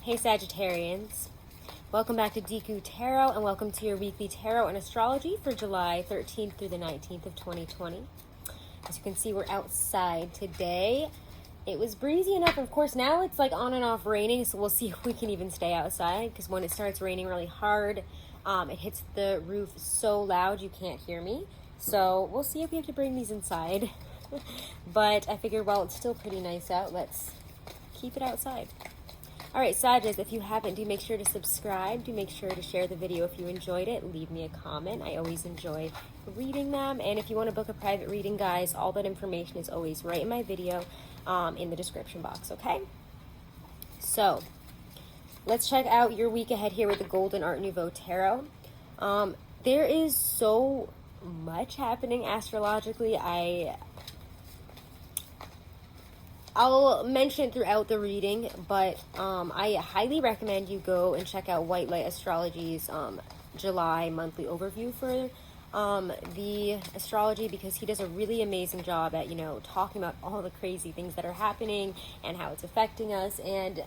Hey Sagittarians, welcome back to Deku Tarot and welcome to your weekly tarot and astrology for July 13th through the 19th of 2020. As you can see, we're outside today. It was breezy enough. Of course, now it's like on and off raining, so we'll see if we can even stay outside, because when it starts raining really hard, it hits the roof so loud you can't hear me. So we'll see if we have to bring these inside. But I figured, well, it's still pretty nice out. Let's keep it outside. All right, Sagittarius, if you haven't, do make sure to subscribe. Do make sure to share the video if you enjoyed it. Leave me a comment. I always enjoy reading them. And if you want to book a private reading, guys, all that information is always right in my video in the description box, okay? So, let's check out your week ahead here with the Golden Art Nouveau Tarot. There is so much happening astrologically. I'll mention it throughout the reading, but I highly recommend you go and check out White Light Astrology's July monthly overview for the astrology, because he does a really amazing job at, talking about all the crazy things that are happening and how it's affecting us. And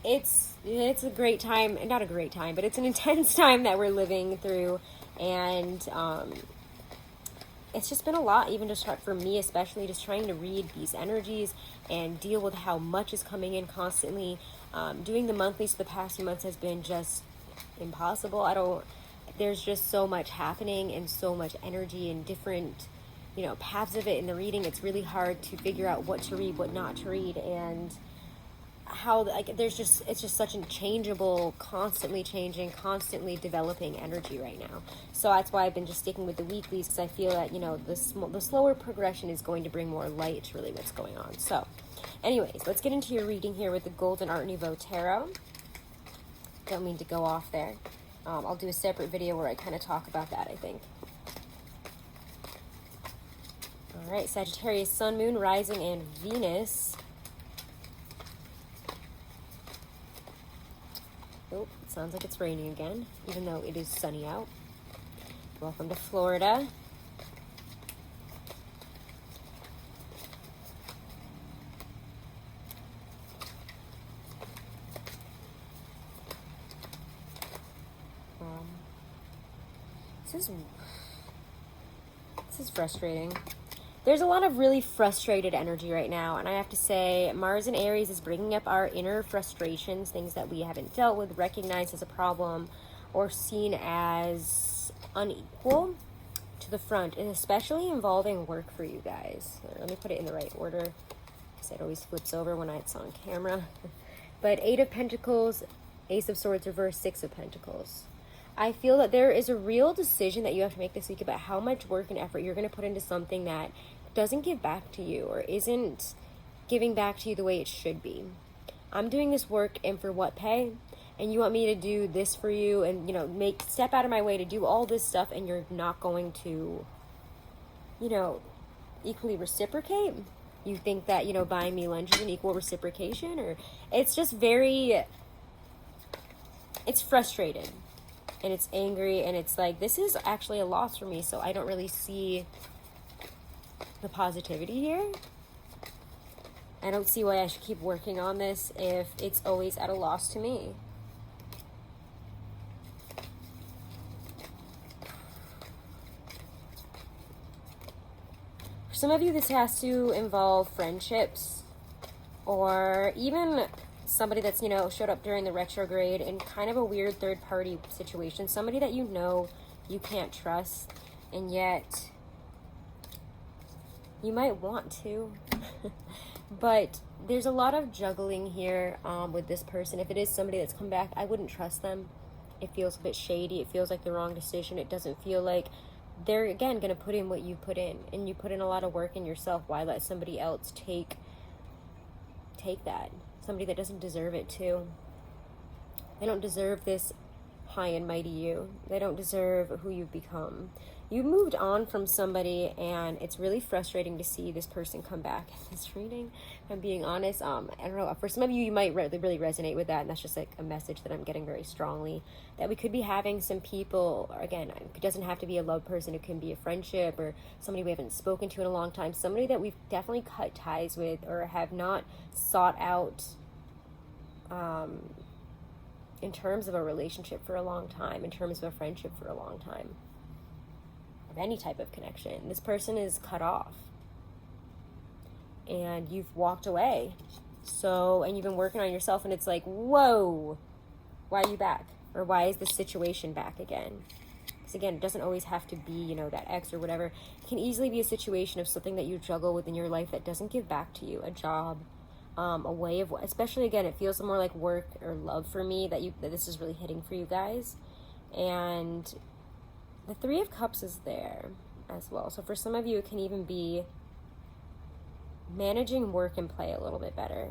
it's a great time, not a great time, but it's an intense time that we're living through. And it's just been a lot, even just for me, especially just trying to read these energies and deal with how much is coming in constantly. Doing the monthlies for the past few months has been just impossible. There's just so much happening and so much energy and different, paths of it in the reading. It's really hard to figure out what to read, what not to read, and how, it's just such a changeable, constantly changing, constantly developing energy right now. So that's why I've been just sticking with the weeklies, because I feel that, the slower progression is going to bring more light to really what's going on. So anyways, let's get into your reading here with the Golden Art Nouveau Tarot. Don't mean to go off there. I'll do a separate video where I kind of talk about that, I think. All right, Sagittarius, Sun, Moon, Rising, and Venus. Oh, it sounds like it's raining again, even though it is sunny out. Welcome to Florida. This is frustrating. There's a lot of really frustrated energy right now, and I have to say, Mars in Aries is bringing up our inner frustrations, things that we haven't dealt with, recognized as a problem, or seen as unequal to the front, and especially involving work for you guys. Let me put it in the right order, because it always flips over when it's on camera. But 8 of Pentacles, Ace of Swords reverse, 6 of Pentacles. I feel that there is a real decision that you have to make this week about how much work and effort you're going to put into something that doesn't give back to you, or isn't giving back to you the way it should be. I'm doing this work, and for what pay? And you want me to do this for you and, step out of my way to do all this stuff, and you're not going to, equally reciprocate? You think that, buying me lunch is an equal reciprocation? Or it's just it's frustrated. And it's angry, and it's like, this is actually a loss for me, so I don't really see the positivity here. I don't see why I should keep working on this if it's always at a loss to me. For some of you, this has to involve friendships, or even somebody that's, showed up during the retrograde in kind of a weird third-party situation. Somebody that you can't trust, and yet you might want to. But there's a lot of juggling here with this person. If it is somebody that's come back, I wouldn't trust them. It feels a bit shady. It feels like the wrong decision. It doesn't feel like they're, again, going to put in what you put in. And you put in a lot of work in yourself. Why let somebody else take that? Somebody that doesn't deserve it too. They don't deserve this high and mighty you. They don't deserve who you've become. You moved on from somebody, and it's really frustrating to see this person come back in this reading. If I'm being honest, I don't know. For some of you, you might really resonate with that, and that's just like a message that I'm getting very strongly. That we could be having some people, or again, it doesn't have to be a love person. It can be a friendship or somebody we haven't spoken to in a long time. Somebody that we've definitely cut ties with or have not sought out in terms of a relationship for a long time, in terms of a friendship for a long time, of any type of connection. This person is cut off and you've walked away. So, and you've been working on yourself, and it's like, whoa, why are you back? Or why is this situation back again? Because again, it doesn't always have to be, you know, that ex or whatever. It can easily be a situation of something that you juggle with in your life that doesn't give back to you. A job, a way of, especially again, it feels more like work or love for me that this is really hitting for you guys. And the Three of Cups is there as well. So for some of you, it can even be managing work and play a little bit better.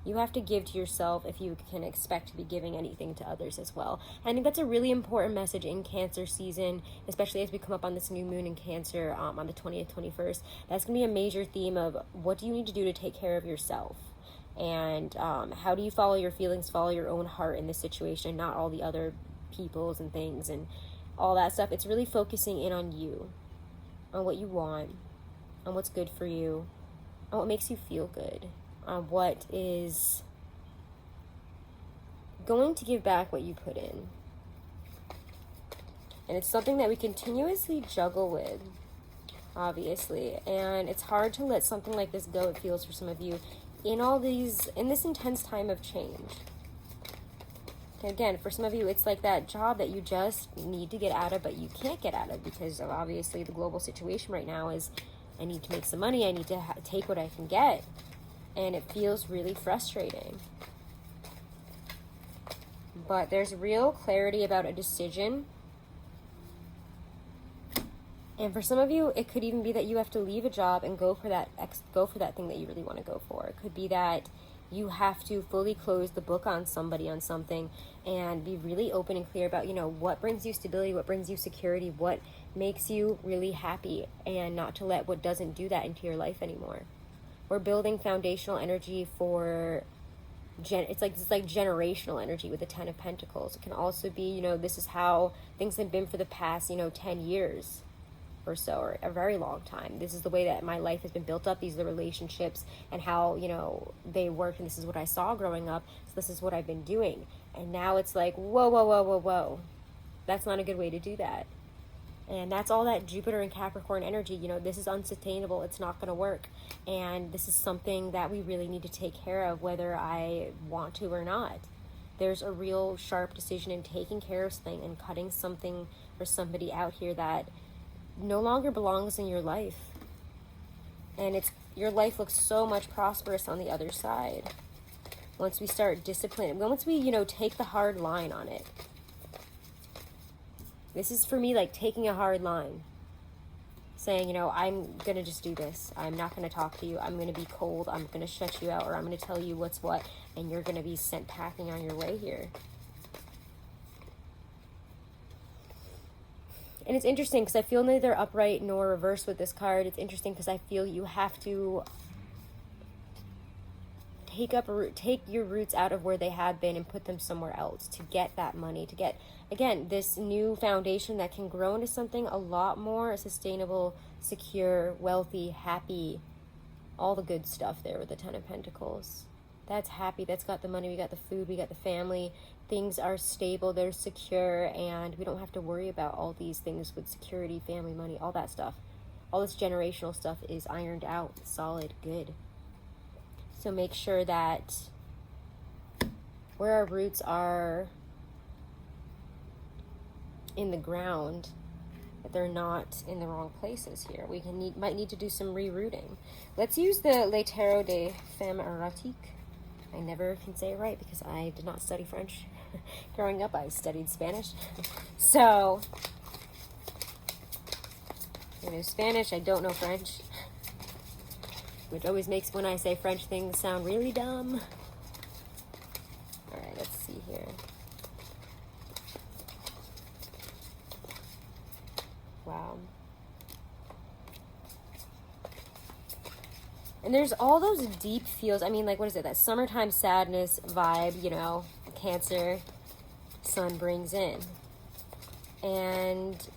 You have to give to yourself if you can expect to be giving anything to others as well. I think that's a really important message in Cancer season, especially as we come up on this new moon in Cancer on the 20th, 21st. That's going to be a major theme of what do you need to do to take care of yourself? And how do you follow your feelings, follow your own heart in this situation, not all the other people's and things and all that stuff. It's really focusing in on you, on what you want, on what's good for you, on what makes you feel good, on what is going to give back what you put in. And it's something that we continuously juggle with, obviously. And it's hard to let something like this go, it feels for some of you, in this intense time of change. And again, for some of you, it's like that job that you just need to get out of, but you can't get out of because of obviously the global situation right now is, I need to make some money, I need to take what I can get. And it feels really frustrating. But there's real clarity about a decision. And for some of you, it could even be that you have to leave a job and go for that thing that you really want to go for. It could be that you have to fully close the book on somebody, on something, and be really open and clear about, you know, what brings you stability, what brings you security, what makes you really happy, and not to let what doesn't do that into your life anymore. We're building foundational energy for it's like generational energy with the 10 of Pentacles. It can also be, you know, this is how things have been for the past, 10 years or so, or a very long time. This is the way that my life has been built up. These are the relationships and how, they work, and this is what I saw growing up. So this is what I've been doing. And now it's like, whoa. That's not a good way to do that. And that's all that Jupiter and Capricorn energy, this is unsustainable. It's not going to work. And this is something that we really need to take care of, whether I want to or not. There's a real sharp decision in taking care of something and cutting something or somebody out here that no longer belongs in your life. And your life looks so much prosperous on the other side. Once we start disciplining, once we, take the hard line on it. This is for me like taking a hard line. Saying, I'm going to just do this. I'm not going to talk to you. I'm going to be cold. I'm going to shut you out, or I'm going to tell you what's what, and you're going to be sent packing on your way here. And it's interesting because I feel neither upright nor reverse with this card. It's interesting because I feel you have to take your roots out of where they have been and put them somewhere else to get that money, to get, again, this new foundation that can grow into something a lot more sustainable, secure, wealthy, happy, all the good stuff there with the 10 of Pentacles. That's happy, that's got the money, we got the food, we got the family, things are stable, they're secure, and we don't have to worry about all these things with security, family, money, all that stuff. All this generational stuff is ironed out, solid, good. So make sure that where our roots are in the ground, that they're not in the wrong places here. We might need to do some rerouting. Let's use the Le Tarot de Femme Erotique. I never can say it right because I did not study French. Growing up, I studied Spanish. So, I know Spanish, I don't know French. Which always makes when I say French things sound really dumb. Alright, let's see here. Wow. And there's all those deep feels. I mean, like, what is it? That summertime sadness vibe, Cancer sun brings in. And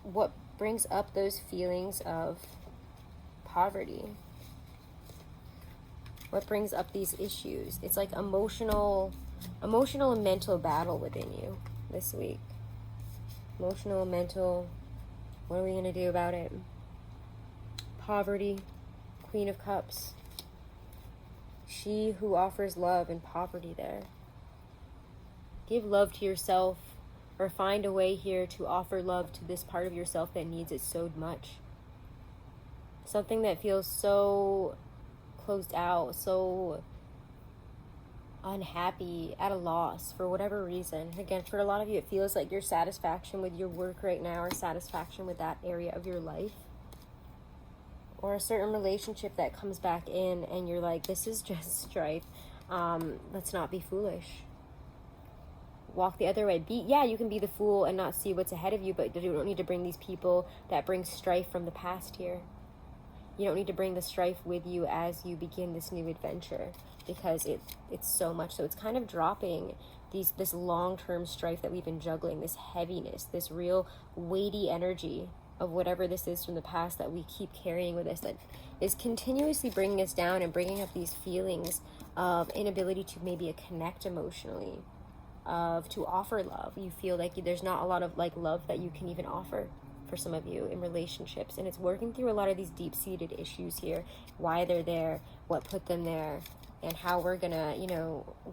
what brings up those feelings of poverty. What brings up these issues? It's like emotional and mental battle within you this week. Emotional and mental. What are we going to do about it? Poverty. Queen of Cups. She who offers love in poverty there. Give love to yourself, or find a way here to offer love to this part of yourself that needs it so much. Something that feels so closed out, so unhappy, at a loss for whatever reason. Again, for a lot of you, it feels like your satisfaction with your work right now, or satisfaction with that area of your life, or a certain relationship that comes back in and you're like, this is just strife. Let's not be foolish. Walk the other way. You can be the fool and not see what's ahead of you, but you don't need to bring these people that bring strife from the past here. You don't need to bring the strife with you as you begin this new adventure, because it's so much. So it's kind of dropping this long-term strife that we've been juggling, this heaviness, this real weighty energy of whatever this is from the past that we keep carrying with us, that is continuously bringing us down and bringing up these feelings of inability to maybe connect emotionally, to offer love. You feel like there's not a lot of love that you can even offer for some of you in relationships, and it's working through a lot of these deep-seated issues here, why they're there, what put them there, and how we're gonna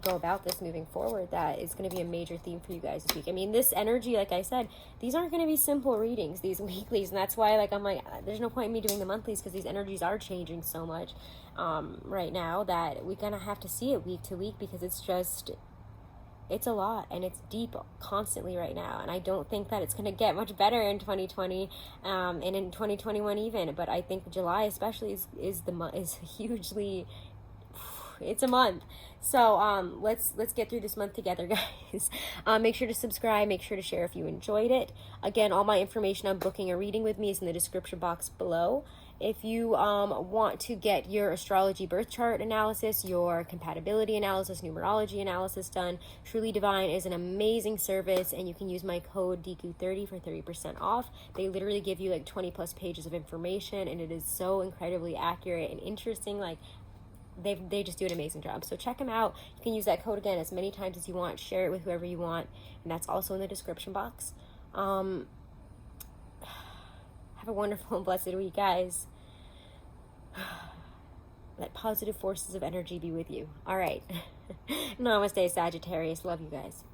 go about this moving forward. That is going to be a major theme for you guys this week. I mean, this energy, like I said, these aren't going to be simple readings, these weeklies, and that's why I'm like, there's no point in me doing the monthlies, because these energies are changing so much right now that we're gonna have to see it week to week, because it's a lot, and it's deep constantly right now, and I don't think that it's going to get much better in 2020 and in 2021 even. But I think July especially is hugely, it's a month. So let's get through this month together, guys. Make sure to subscribe, make sure to share if you enjoyed it. Again, all my information on booking a reading with me is in the description box below. If you want to get your astrology birth chart analysis, your compatibility analysis, numerology analysis done, Truly Divine is an amazing service, and you can use my code Deku30 for 30% off. They literally give you 20 plus pages of information, and it is so incredibly accurate and interesting. They just do an amazing job. So check them out. You can use that code again as many times as you want. Share it with whoever you want, and that's also in the description box. Have a wonderful and blessed week, guys. Let positive forces of energy be with you. All right. Namaste, Sagittarius. Love you guys.